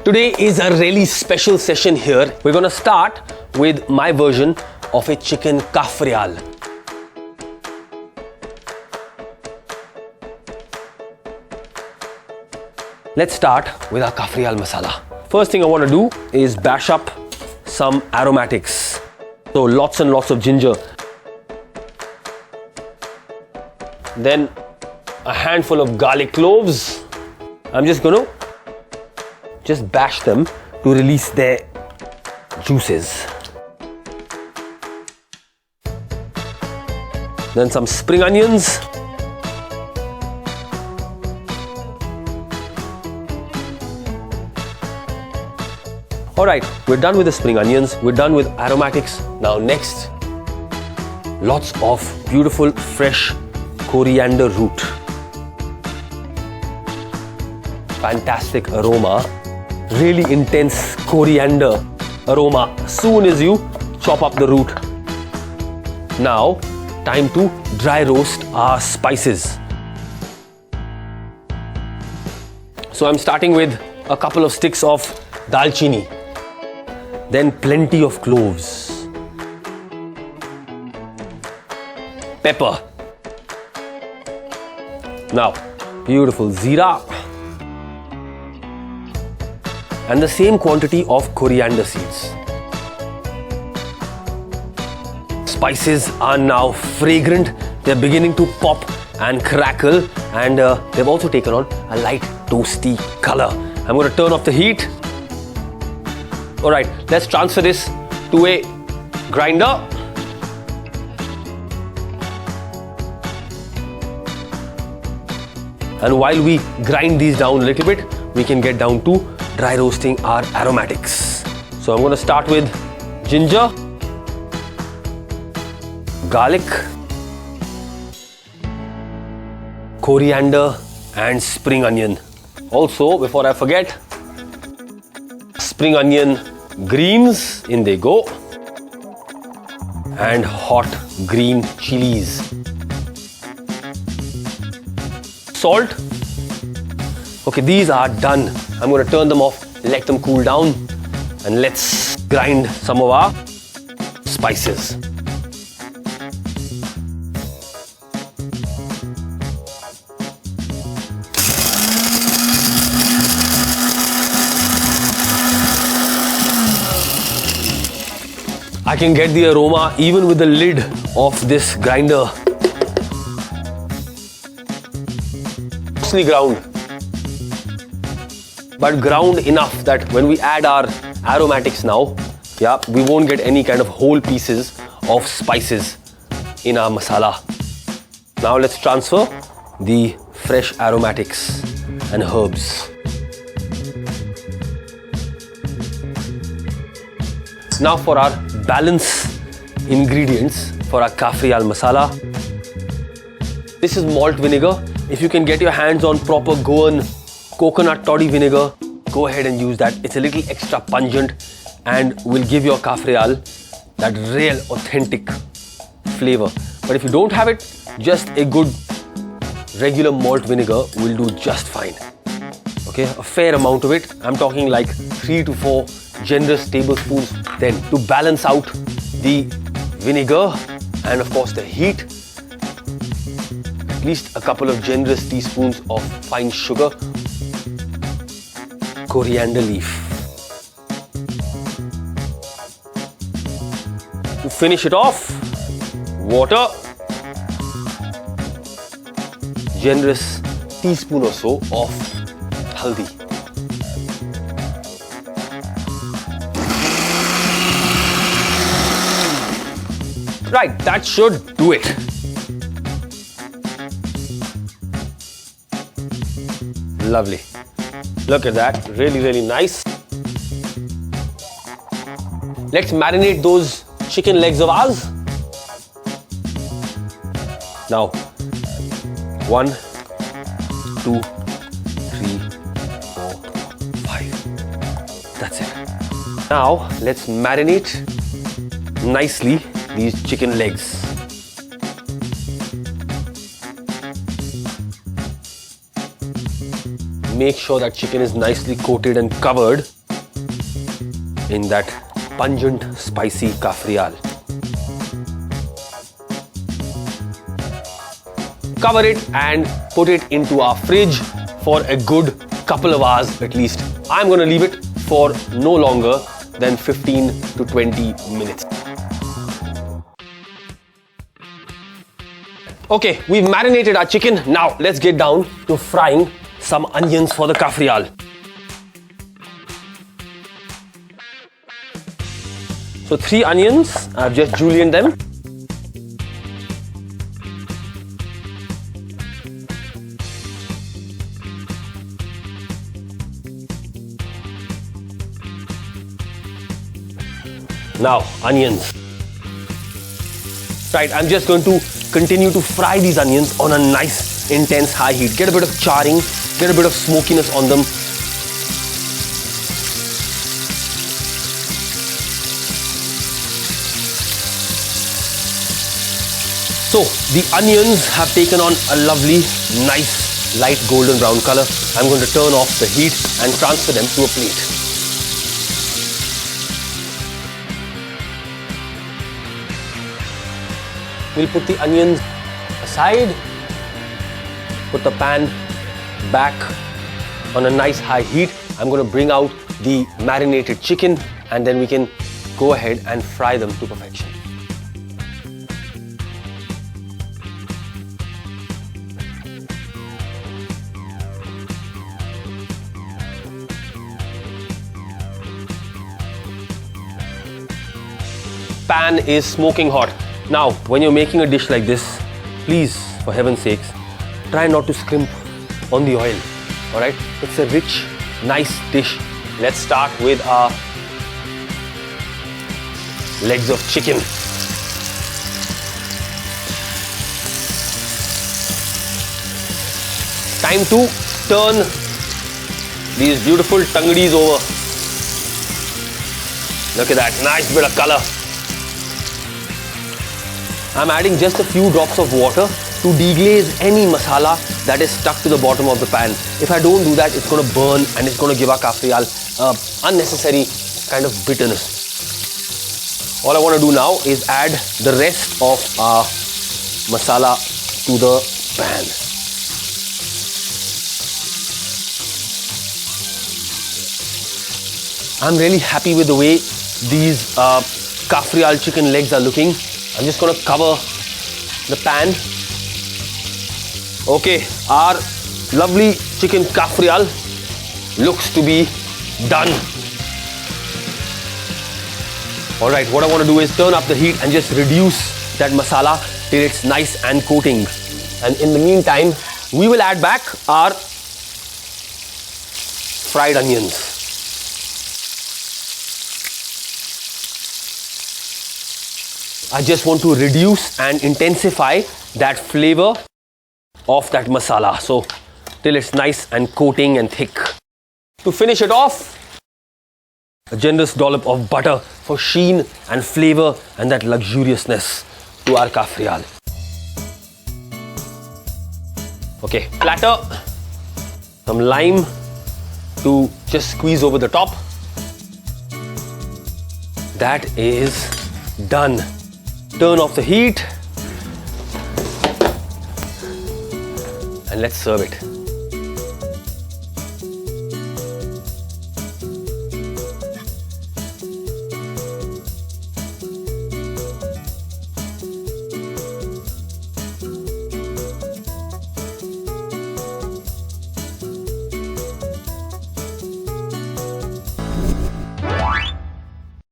Today is a really special session here. We're gonna start with my version of a chicken Cafreal. Let's start with our Cafreal masala. First thing I want to do is bash up some aromatics. So lots and lots of ginger. Then a handful of garlic cloves. I'm just going to bash them to release their juices. Then some spring onions. Alright, we're done with the spring onions, we're done with aromatics. Now next, lots of beautiful fresh coriander root. Fantastic aroma, really intense coriander aroma as soon as you chop up the root. Now, time to dry roast our spices. So I'm starting with a couple of sticks of dalchini. Then plenty of cloves, pepper, now beautiful zira, and the same quantity of coriander seeds. Spices are now fragrant, they're beginning to pop and crackle, and they've also taken on a light toasty color. I'm going to turn off the heat. Alright, let's transfer this to a grinder. And while we grind these down a little bit, we can get down to dry roasting our aromatics. So I'm going to start with ginger, garlic, coriander and spring onion. Also, before I forget, spring onion greens, in they go, and hot green chilies. Salt. Okay, these are done. I'm going to turn them off, let them cool down, and let's grind some of our spices. I can get the aroma even with the lid of this grinder. Mostly ground, but ground enough that when we add our aromatics now, we won't get any kind of whole pieces of spices in our masala. Now let's transfer the fresh aromatics and herbs. Now for our balance ingredients for our Cafreal masala. This is malt vinegar. If you can get your hands on proper Goan coconut toddy vinegar, go ahead and use that. It's a little extra pungent and will give your Cafreal that real authentic flavor. But if you don't have it, just a good regular malt vinegar will do just fine. Okay, a fair amount of it. I'm talking like 3 to 4 generous tablespoons. Then to balance out the vinegar and of course the heat, at least a couple of generous teaspoons of fine sugar, coriander leaf. To finish it off, water, generous teaspoon or so of haldi. Right, that should do it. Lovely. Look at that, really, really nice. Let's marinate those chicken legs of ours. Now, 1, 2, 3, 4, 5. That's it. Now, let's marinate nicely these chicken legs. make sure that chicken is nicely coated and covered in that pungent, spicy Cafreal. Cover it and put it into our fridge for a good couple of hours at least. I'm going to leave it for no longer than 15 to 20 minutes. Okay, we've marinated our chicken. Now let's get down to frying some onions for the Cafreal. So 3 onions, I've just julienned them. Now, onions. Right, I'm just going to continue to fry these onions on a nice, intense high heat. Get a bit of charring, get a bit of smokiness on them. So, the onions have taken on a lovely, nice, light golden brown color. I'm going to turn off the heat and transfer them to a plate. We'll put the onions aside, put the pan back on a nice high heat. I'm going to bring out the marinated chicken and then we can go ahead and fry them to perfection. Pan is smoking hot. Now, when you're making a dish like this, please, for heaven's sakes, try not to scrimp on the oil. Alright? It's a rich, nice dish. Let's start with our legs of chicken. Time to turn these beautiful tangdis over. Look at that, nice bit of color. I'm adding just a few drops of water to deglaze any masala that is stuck to the bottom of the pan. If I don't do that, it's going to burn and it's going to give our Cafreal unnecessary kind of bitterness. All I want to do now is add the rest of our masala to the pan. I'm really happy with the way these Cafreal chicken legs are looking. I'm just going to cover the pan. Okay, our lovely chicken Cafreal looks to be done. Alright, what I want to do is turn up the heat and just reduce that masala till it's nice and coating. And in the meantime, we will add back our fried onions. I just want to reduce and intensify that flavor of that masala. So, till it's nice and coating and thick. To finish it off, a generous dollop of butter for sheen and flavor and that luxuriousness to our Cafreal. Okay, platter, some lime to just squeeze over the top. That is done. Turn off the heat and let's serve it.